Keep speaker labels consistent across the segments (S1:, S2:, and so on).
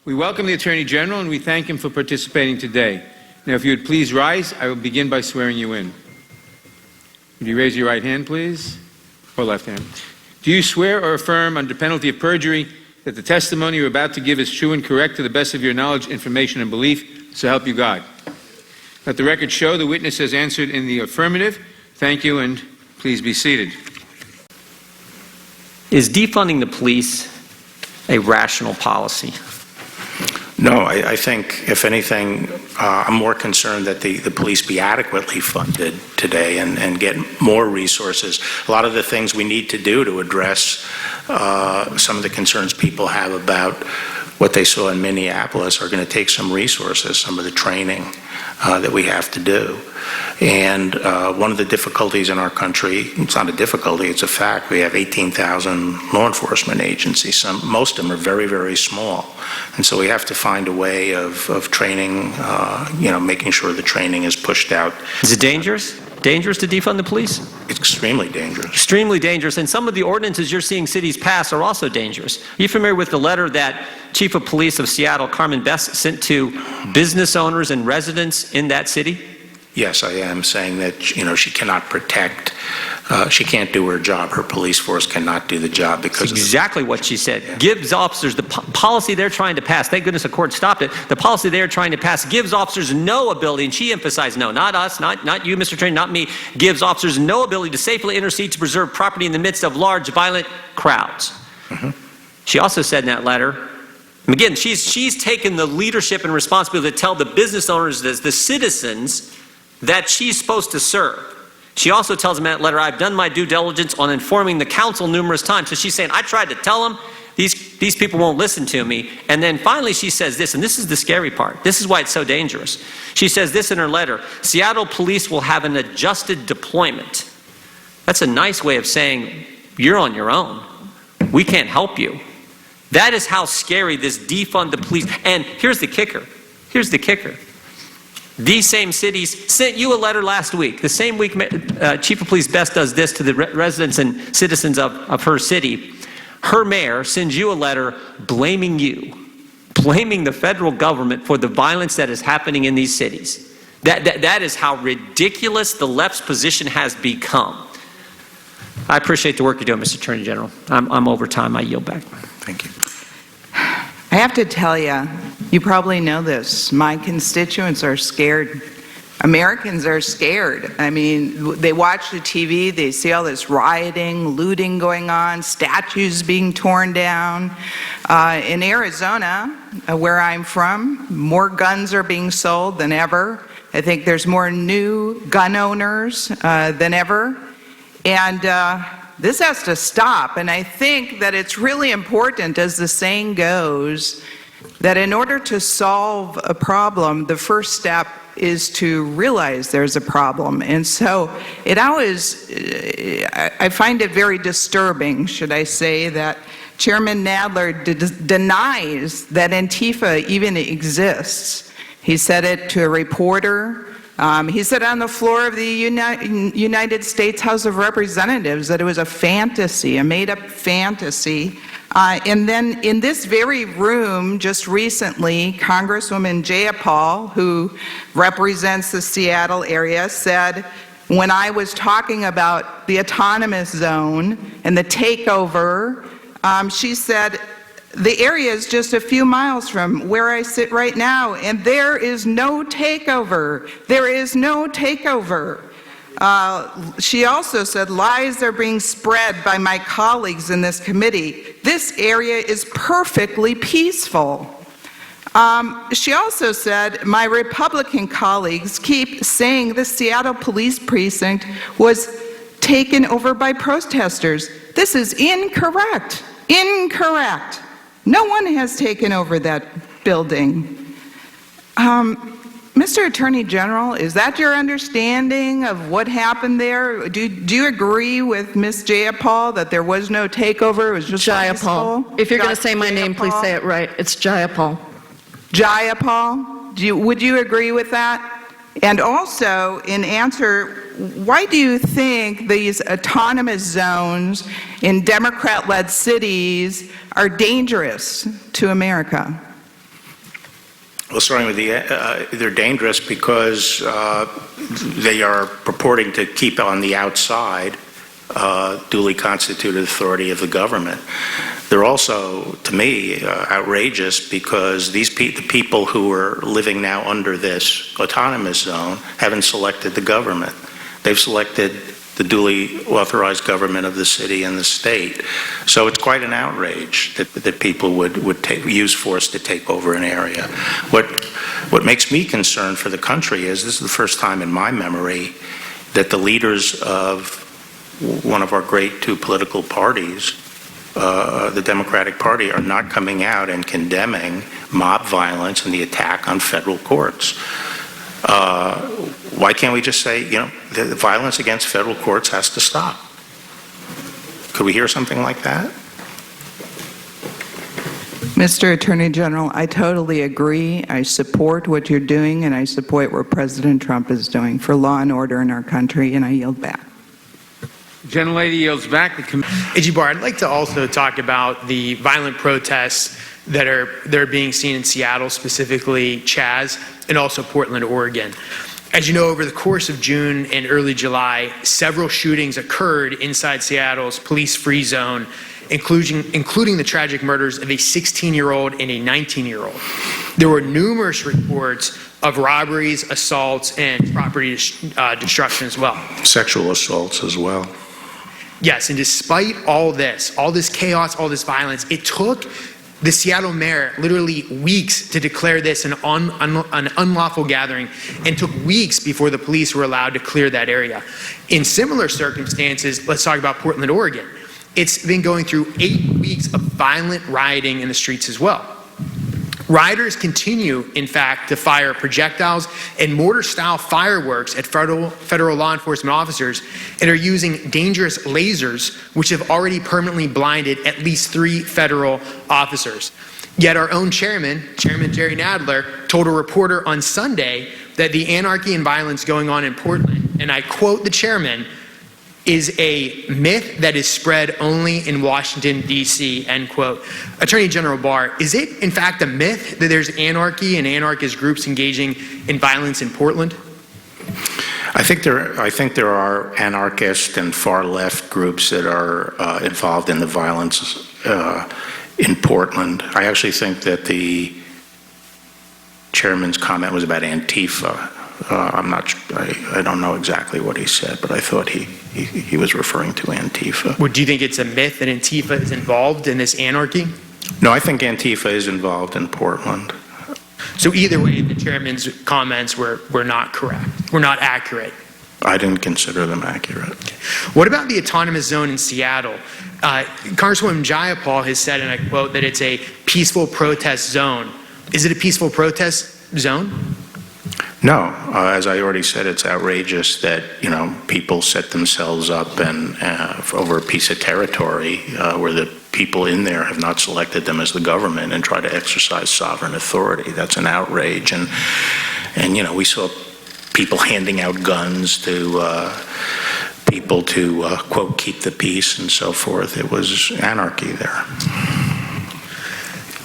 S1: We welcome the Attorney General and we thank him for participating today. Now, if you would please rise, I will begin by swearing you in. Would you raise your right hand, please? Or left hand? Do you swear or affirm under penalty of perjury that the testimony you're about to give is true and correct to the best of your knowledge, information, and belief, so help you God? Let the record show the witness has answered in the affirmative. Thank you, and please be seated.
S2: Is defunding the police a rational policy?
S3: No, I think, if anything, I'm more concerned that the police be adequately funded today and get more resources. A lot of the things we need to do to address some of the concerns people have about what they saw in Minneapolis are going to take some resources, some of the training that we have to do. And one of the difficulties in our country, it's not a difficulty, it's a fact, we have 18,000 law enforcement agencies. Most of them are very, very small. And so we have to find a way of training, making sure the training is pushed out.
S2: Is it dangerous? Dangerous to defund the police?
S3: It's extremely dangerous.
S2: Extremely dangerous. And some of the ordinances you're seeing cities pass are also dangerous. Are you familiar with the letter that Chief of Police of Seattle, Carmen Best, sent to business owners and residents in that city?
S3: Yes, I am, saying that, she cannot protect, she can't do her job. Her police force cannot do the job because
S2: That's exactly what she said. Yeah. Gives officers, the policy they're trying to pass, thank goodness the court stopped it, the policy they're trying to pass gives officers no ability, and she emphasized no, not us, not you, Mr. Attorney, not me, gives officers no ability to safely intercede to preserve property in the midst of large, violent crowds. Mm-hmm. She also said in that letter, and again, she's taken the leadership and responsibility to tell the business owners, the citizens, that she's supposed to serve. She also tells them in that letter, I've done my due diligence on informing the council numerous times. So she's saying, I tried to tell them, these people won't listen to me. And then finally she says this, and this is the scary part. This is why it's so dangerous. She says this in her letter, Seattle police will have an adjusted deployment. That's a nice way of saying, you're on your own. We can't help you. That is how scary this defund the police. And here's the kicker. Here's the kicker. These same cities sent you a letter last week. The same week Chief of Police Best does this to the residents and citizens of her city. Her mayor sends you a letter blaming you, blaming the federal government for the violence that is happening in these cities. That is how ridiculous the left's position has become. I appreciate the work you're doing, Mr. Attorney General. I'm over time. I yield back.
S3: Thank you.
S4: I have to tell you, you probably know this, my constituents are scared. Americans are scared. I mean, they watch the TV, they see all this rioting, looting going on, statues being torn down. In Arizona, where I'm from, more guns are being sold than ever. I think there's more new gun owners than ever. And this has to stop, and I think that it's really important, as the saying goes, that in order to solve a problem, the first step is to realize there's a problem. And so it always, I find it very disturbing, should I say, that Chairman Nadler denies that Antifa even exists. He said it to a reporter. He said on the floor of the United States House of Representatives that it was a fantasy, a made-up fantasy. And then in this very room, just recently, Congresswoman Jayapal, who represents the Seattle area, said, when I was talking about the autonomous zone and the takeover, she said, the area is just a few miles from where I sit right now, and there is no takeover. There is no takeover. She also said, lies are being spread by my colleagues in this committee. This area is perfectly peaceful. She also said, my Republican colleagues keep saying the Seattle Police Precinct was taken over by protesters. This is incorrect. Incorrect. No one has taken over that building. Mr. Attorney General, is that your understanding of what happened there? Do you agree with Ms. Jayapal that there was no takeover? It was just
S5: Jayapal.
S4: peaceful?
S5: If you're going to say my name, please say it right. It's Jayapal.
S4: Jayapal, would you agree with that? And also, in answer, why do you think these autonomous zones in Democrat-led cities are dangerous to America?
S3: Well, starting with they're dangerous because they are purporting to keep on the outside duly constituted authority of the government. They're also, to me, outrageous because the people who are living now under this autonomous zone haven't selected the government. They've selected the duly authorized government of the city and the state. So it's quite an outrage that people would use force to take over an area. What makes me concerned for the country is this is the first time in my memory that the leaders of one of our great two political parties, the Democratic Party, are not coming out and condemning mob violence and the attack on federal courts. Why can't we just say, the violence against federal courts has to stop? Could we hear something like that?
S4: Mr. Attorney General, I totally agree. I support what you're doing, and I support what President Trump is doing for law and order in our country, and I yield back.
S1: Gentlelady yields back.
S6: AG Barr, I'd like to also talk about the violent protests that are being seen in Seattle, specifically CHAZ, and also Portland, Oregon. As you know, over the course of June and early July, several shootings occurred inside Seattle's police-free zone, including the tragic murders of a 16-year-old and a 19-year-old. There were numerous reports of robberies, assaults, and property destruction as well.
S3: Sexual assaults as well.
S6: Yes, and despite all this chaos, all this violence, it took the Seattle mayor literally weeks to declare this an unlawful gathering, and took weeks before the police were allowed to clear that area. In similar circumstances, let's talk about Portland, Oregon. It's been going through 8 weeks of violent rioting in the streets as well. Rioters continue, in fact, to fire projectiles and mortar-style fireworks at federal law enforcement officers, and are using dangerous lasers, which have already permanently blinded at least 3 federal officers. Yet our own Chairman Jerry Nadler, told a reporter on Sunday that the anarchy and violence going on in Portland, and I quote the chairman, is a myth that is spread only in Washington, D.C., end quote. Attorney General Barr, is it in fact a myth that there's anarchy and anarchist groups engaging in violence in Portland?
S3: I think there are anarchist and far-left groups that are involved in the violence in Portland. I actually think that the chairman's comment was about Antifa. I don't know exactly what he said, but I thought he was referring to Antifa.
S6: Well, do you think it's a myth that Antifa is involved in this anarchy?
S3: No, I think Antifa is involved in Portland.
S6: So either way, the chairman's comments were not correct, were not accurate.
S3: I didn't consider them accurate.
S6: What about the autonomous zone in Seattle? Congresswoman Jayapal has said, and I quote, that it's a peaceful protest zone. Is it a peaceful protest zone?
S3: No, as I already said, it's outrageous that people set themselves up and over a piece of territory where the people in there have not selected them as the government and try to exercise sovereign authority. That's an outrage, and we saw people handing out guns to people to quote keep the peace and so forth. It was anarchy there.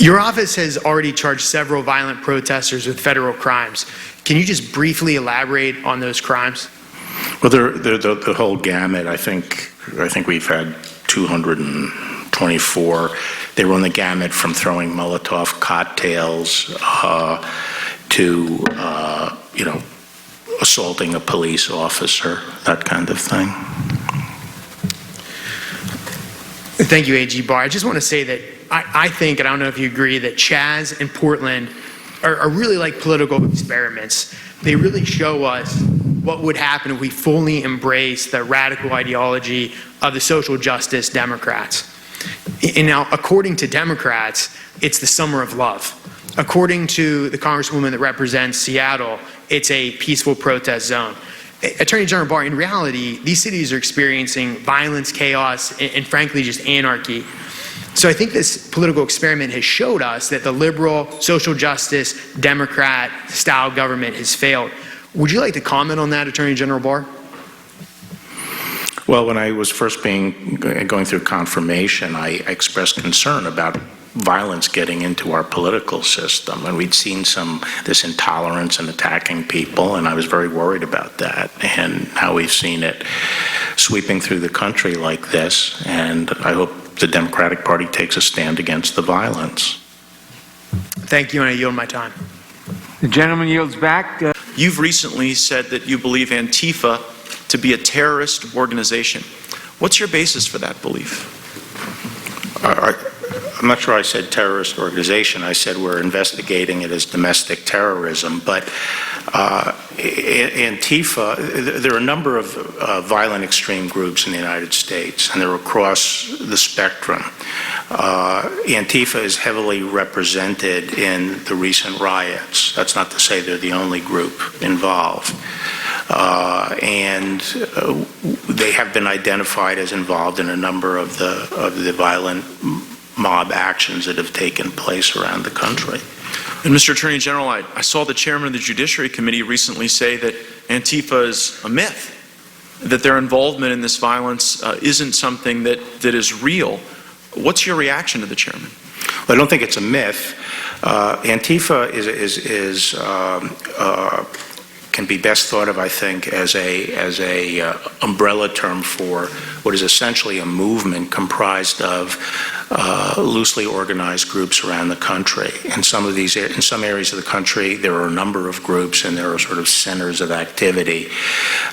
S6: Your office has already charged several violent protesters with federal crimes. Can you just briefly elaborate on those crimes?
S3: Well, they're the whole gamut. I think we've had 224. They run the gamut from throwing Molotov cocktails to assaulting a police officer, that kind of thing.
S6: Thank you, AG Barr. I just want to say that I think, and I don't know if you agree, that CHAZ and Portland are really like political experiments. They really show us what would happen if we fully embrace the radical ideology of the social justice Democrats. And now, according to Democrats, it's the summer of love. According to the Congresswoman that represents Seattle, it's a peaceful protest zone. Attorney General Barr, in reality, these cities are experiencing violence, chaos, and frankly, just anarchy. So I think this political experiment has showed us that the liberal, social justice, Democrat-style government has failed. Would you like to comment on that, Attorney General Barr?
S3: Well, when I was first going through confirmation, I expressed concern about violence getting into our political system, and we'd seen this intolerance and attacking people, and I was very worried about that. And now we've seen it sweeping through the country like this, and I hope the Democratic Party takes a stand against the violence.
S6: Thank you, and I yield my time.
S1: The gentleman yields back.
S7: You've recently said that you believe Antifa to be a terrorist organization. What's your basis for that belief?
S3: I'm not sure I said terrorist organization. I said we're investigating it as domestic terrorism. But Antifa, there are a number of violent extreme groups in the United States, and they're across the spectrum. Antifa is heavily represented in the recent riots. That's not to say they're the only group involved. And they have been identified as involved in a number of the violent mob actions that have taken place around the country.
S7: And Mr. Attorney General, I saw the chairman of the Judiciary Committee recently say that Antifa is a myth, that their involvement in this violence isn't something that is real. What's your reaction to the chairman?
S3: Well, I don't think it's a myth. Antifa can be best thought of, I think, as a umbrella term for what is essentially a movement comprised of loosely organized groups around the country. In some areas of the country, there are a number of groups, and there are sort of centers of activity.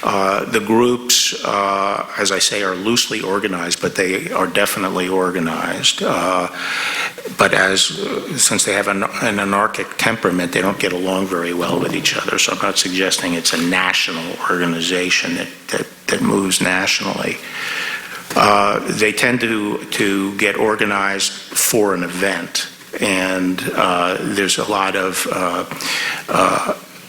S3: The groups, as I say, are loosely organized, but they are definitely organized. But since they have an anarchic temperament, they don't get along very well with each other. So I'm not suggesting it's a national organization that moves nationally. They tend to get organized for an event, and there's a lot of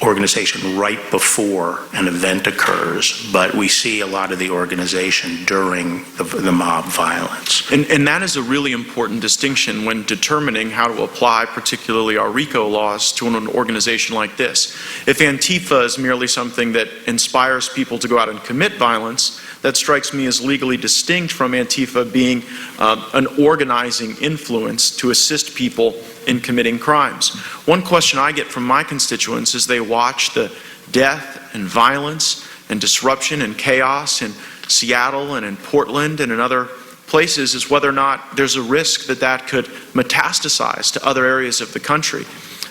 S3: organization right before an event occurs, but we see a lot of the organization during the mob violence.
S7: And that is a really important distinction when determining how to apply particularly our RICO laws to an organization like this. If Antifa is merely something that inspires people to go out and commit violence, that strikes me as legally distinct from Antifa being an organizing influence to assist people in committing crimes. One question I get from my constituents as they watch the death and violence and disruption and chaos in Seattle and in Portland and in other places is whether or not there's a risk that could metastasize to other areas of the country.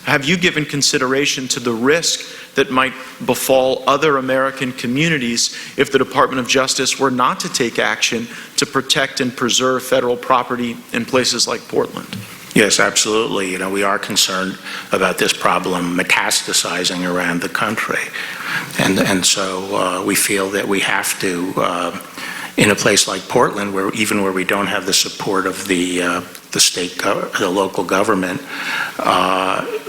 S7: Have you given consideration to the risk that might befall other American communities if the Department of Justice were not to take action to protect and preserve federal property in places like Portland?
S3: Yes, absolutely. We are concerned about this problem metastasizing around the country. And so we feel that we have to, in a place like Portland, where we don't have the support of the local government,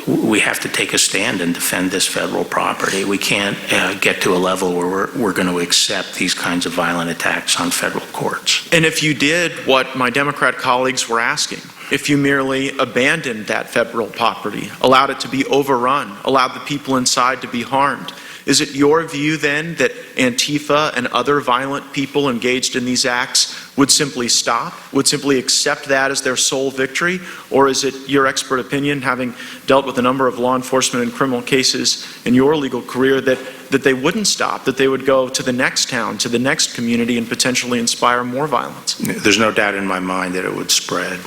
S3: we have to take a stand and defend this federal property. We can't get to a level where we're going to accept these kinds of violent attacks on federal courts.
S7: And if you did what my Democrat colleagues were asking, if you merely abandoned that federal property, allowed it to be overrun, allowed the people inside to be harmed, is it your view then that Antifa and other violent people engaged in these acts would simply stop, would simply accept that as their sole victory? Or is it your expert opinion, having dealt with a number of law enforcement and criminal cases in your legal career, that they wouldn't stop, that they would go to the next town, to the next community, and potentially inspire more violence?
S3: There's no doubt in my mind that it would spread.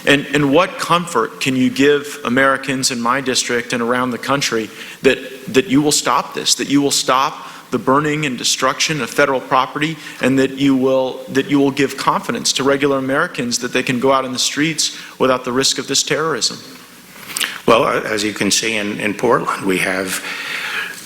S7: And what comfort can you give Americans in my district and around the country that you will stop this, that you will stop the burning and destruction of federal property, and that you will give confidence to regular Americans that they can go out in the streets without the risk of this terrorism?
S3: Well, as you can see in Portland, we have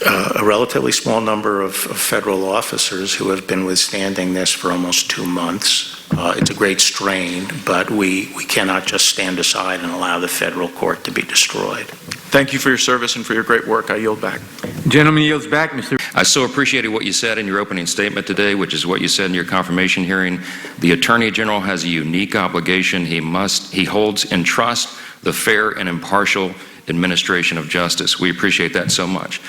S3: a relatively small number of federal officers who have been withstanding this for almost 2 months. It's a great strain, but we cannot just stand aside and allow the federal court to be destroyed.
S7: Thank you for your service and for your great work. I yield back.
S1: Gentleman yields back, Mr.
S8: I so appreciated what you said in your opening statement today, which is what you said in your confirmation hearing. The Attorney General has a unique obligation. He holds in trust the fair and impartial administration of justice. We appreciate that so much.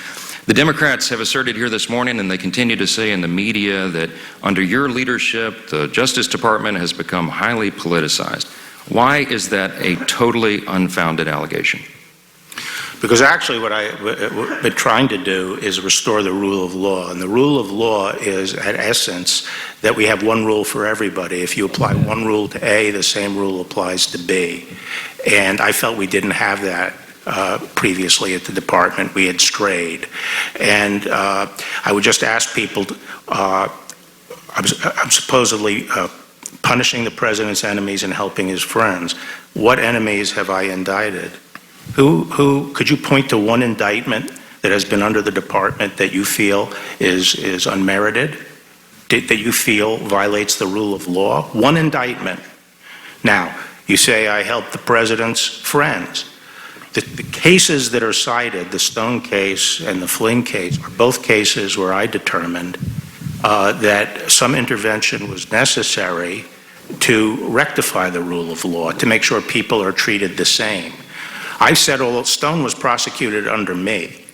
S8: The Democrats have asserted here this morning, and they continue to say in the media, that under your leadership, the Justice Department has become highly politicized. Why is that a totally unfounded allegation?
S3: Because actually what I've been trying to do is restore the rule of law. And the rule of law is, at essence, that we have one rule for everybody. If you apply one rule to A, the same rule applies to B. And I felt we didn't have that previously at the department. We had strayed. And I would just ask people, I'm supposedly punishing the president's enemies and helping his friends. What enemies have I indicted? Who could you point to one indictment that has been under the department that you feel is unmerited, that you feel violates the rule of law? One indictment. Now, you say I helped the president's friends. The cases that are cited, the Stone case and the Flynn case, are both cases where I determined that some intervention was necessary to rectify the rule of law, to make sure people are treated the same. I said Stone was prosecuted under me,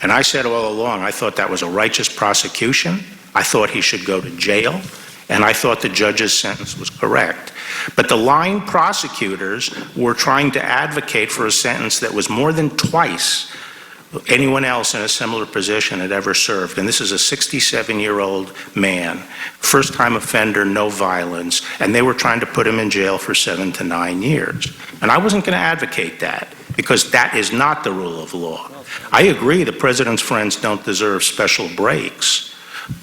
S3: and I said all along I thought that was a righteous prosecution. I thought he should go to jail, and I thought the judge's sentence was correct. But the line prosecutors were trying to advocate for a sentence that was more than twice anyone else in a similar position had ever served. And this is a 67-year-old man, first-time offender, no violence, and they were trying to put him in jail for 7 to 9 years. And I wasn't going to advocate that, because that is not the rule of law. I agree the president's friends don't deserve special breaks,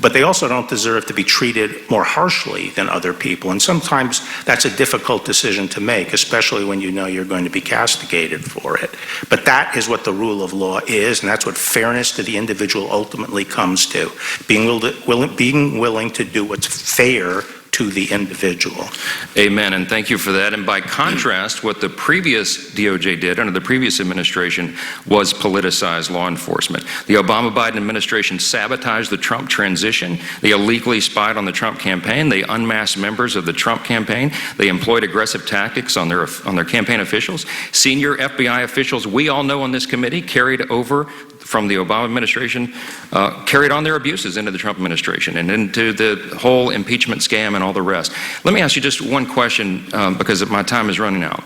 S3: but they also don't deserve to be treated more harshly than other people. And sometimes that's a difficult decision to make, especially when you know you're going to be castigated for it. But that is what the rule of law is, and that's what fairness to the individual ultimately comes to. Being willing to do what's fair to the individual.
S8: Amen, and thank you for that. And by contrast, what the previous DOJ did under the previous administration was politicize law enforcement. The Obama-Biden administration sabotaged the Trump transition. They illegally spied on the Trump campaign. They unmasked members of the Trump campaign. They employed aggressive tactics on their campaign officials. Senior FBI officials, we all know on this committee, carried over from the Obama administration, carried on their abuses into the Trump administration and into the whole impeachment scam and all the rest. Let me ask you just one question, because my time is running out.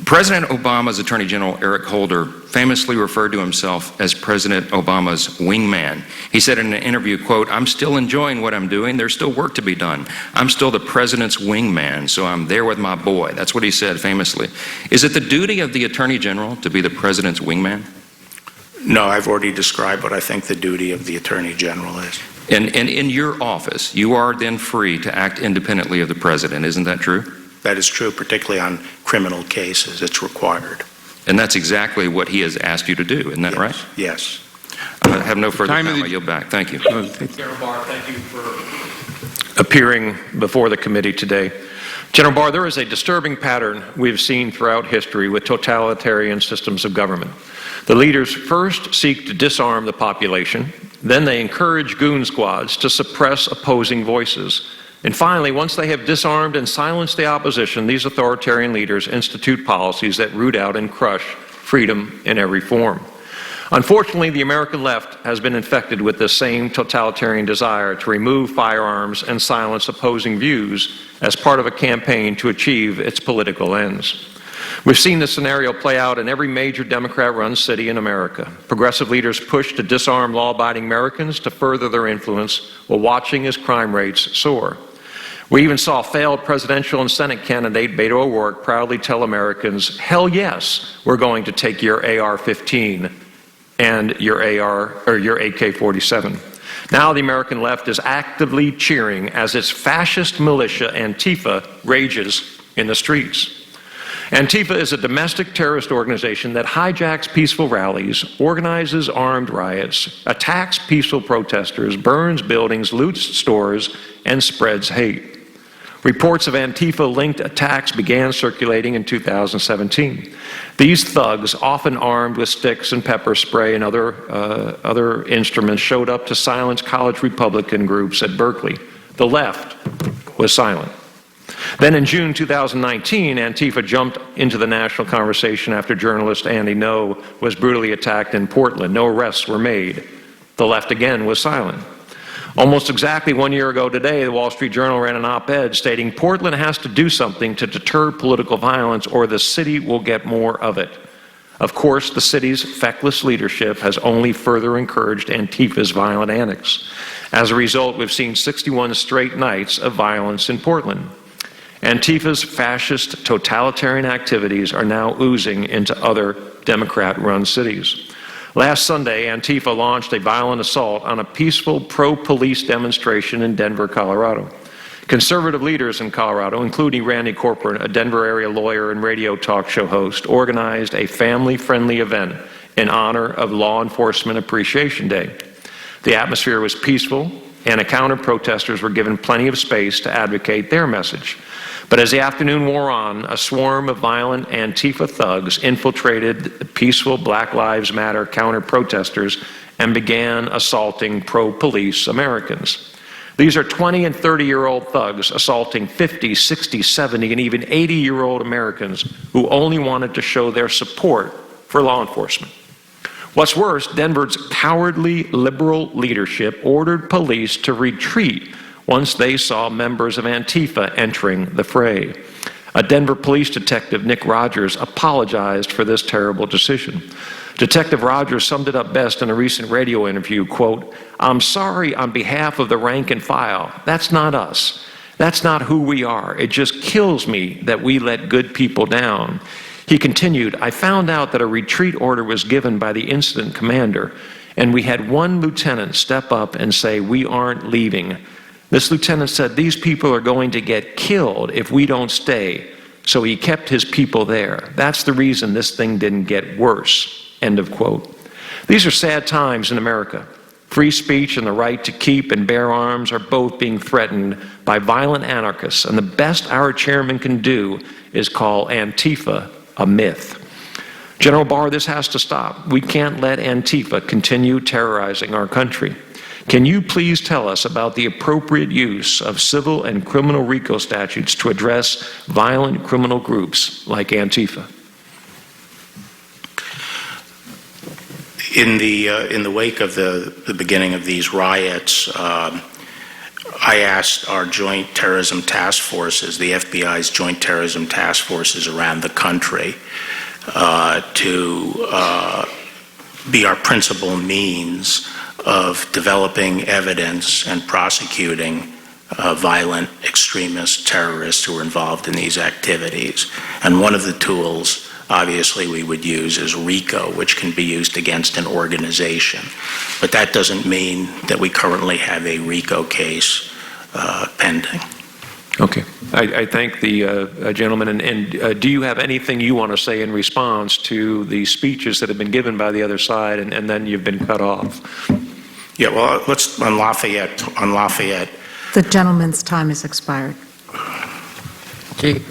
S8: President Obama's Attorney General Eric Holder famously referred to himself as President Obama's wingman. He said in an interview, quote, "I'm still enjoying what I'm doing. There's still work to be done. I'm still the president's wingman, so I'm there with my boy." That's what he said famously. Is it the duty of the Attorney General to be the president's wingman?
S3: No, I've already described what I think the duty of the Attorney General is.
S8: And in your office, you are then free to act independently of the president. Isn't that true?
S3: That is true, particularly on criminal cases. It's required.
S8: And that's exactly what he has asked you to do. Isn't that
S3: Yes.
S8: right?
S3: Yes.
S8: I have no further
S1: Time of
S8: time.
S1: the-
S8: I yield back. Thank you.
S9: General Barr, thank you for appearing before the committee today. General Barr, there is a disturbing pattern we've seen throughout history with totalitarian systems of government. The leaders first seek to disarm the population, then they encourage goon squads to suppress opposing voices. And finally, once they have disarmed and silenced the opposition, these authoritarian leaders institute policies that root out and crush freedom in every form. Unfortunately, the American left has been infected with this same totalitarian desire to remove firearms and silence opposing views as part of a campaign to achieve its political ends. We've seen this scenario play out in every major Democrat-run city in America. Progressive leaders push to disarm law-abiding Americans to further their influence while watching as crime rates soar. We even saw failed presidential and Senate candidate Beto O'Rourke proudly tell Americans, "Hell yes, we're going to take your AR-15 and your AK-47. Now the American left is actively cheering as its fascist militia Antifa rages in the streets. Antifa is a domestic terrorist organization that hijacks peaceful rallies, organizes armed riots, attacks peaceful protesters, burns buildings, loots stores, and spreads hate. Reports of Antifa-linked attacks began circulating in 2017. These thugs, often armed with sticks and pepper spray and other instruments, showed up to silence college Republican groups at Berkeley. The left was silent. Then in June 2019, Antifa jumped into the national conversation after journalist Andy Ngo was brutally attacked in Portland. No arrests were made. The left again was silent. Almost exactly 1 year ago today, the Wall Street Journal ran an op-ed stating Portland has to do something to deter political violence or the city will get more of it. Of course, the city's feckless leadership has only further encouraged Antifa's violent antics. As a result, we've seen 61 straight nights of violence in Portland. Antifa's fascist totalitarian activities are now oozing into other Democrat-run cities. Last Sunday, Antifa launched a violent assault on a peaceful pro-police demonstration in Denver, Colorado. Conservative leaders in Colorado, including Randy Corcoran, a Denver area lawyer and radio talk show host, organized a family-friendly event in honor of Law Enforcement Appreciation Day. The atmosphere was peaceful, and counter-protesters were given plenty of space to advocate their message. But as the afternoon wore on, a swarm of violent Antifa thugs infiltrated the peaceful Black Lives Matter counter-protesters and began assaulting pro-police Americans. These are 20 and 30-year-old thugs assaulting 50, 60, 70, and even 80-year-old Americans who only wanted to show their support for law enforcement. What's worse, Denver's cowardly liberal leadership ordered police to retreat once they saw members of Antifa entering the fray. A Denver police detective, Nick Rogers, apologized for this terrible decision. Detective Rogers summed it up best in a recent radio interview, quote, "I'm sorry on behalf of the rank and file. That's not us. That's not who we are. It just kills me that we let good people down." He continued, "I found out that a retreat order was given by the incident commander, and we had one lieutenant step up and say, 'We aren't leaving.' This lieutenant said, 'These people are going to get killed if we don't stay.' So he kept his people there. That's the reason this thing didn't get worse." End of quote. These are sad times in America. Free speech and the right to keep and bear arms are both being threatened by violent anarchists, and the best our chairman can do is call Antifa a myth. General Barr, this has to stop. We can't let Antifa continue terrorizing our country. Can you please tell us about the appropriate use of civil and criminal RICO statutes to address violent criminal groups like Antifa?
S3: In the wake of the beginning of these riots, I asked our joint terrorism task forces, the FBI's joint terrorism task forces around the country, to be our principal means of developing evidence and prosecuting violent extremist terrorists who are involved in these activities. And one of the tools, obviously, we would use is RICO, which can be used against an organization. But that doesn't mean that we currently have a RICO case pending.
S9: Okay. I thank the gentleman. And do you have anything you want to say in response to the speeches that have been given by the other side and then you've been cut off?
S3: Yeah, well, let's, on Lafayette.
S10: The gentleman's time has expired.
S1: Okay.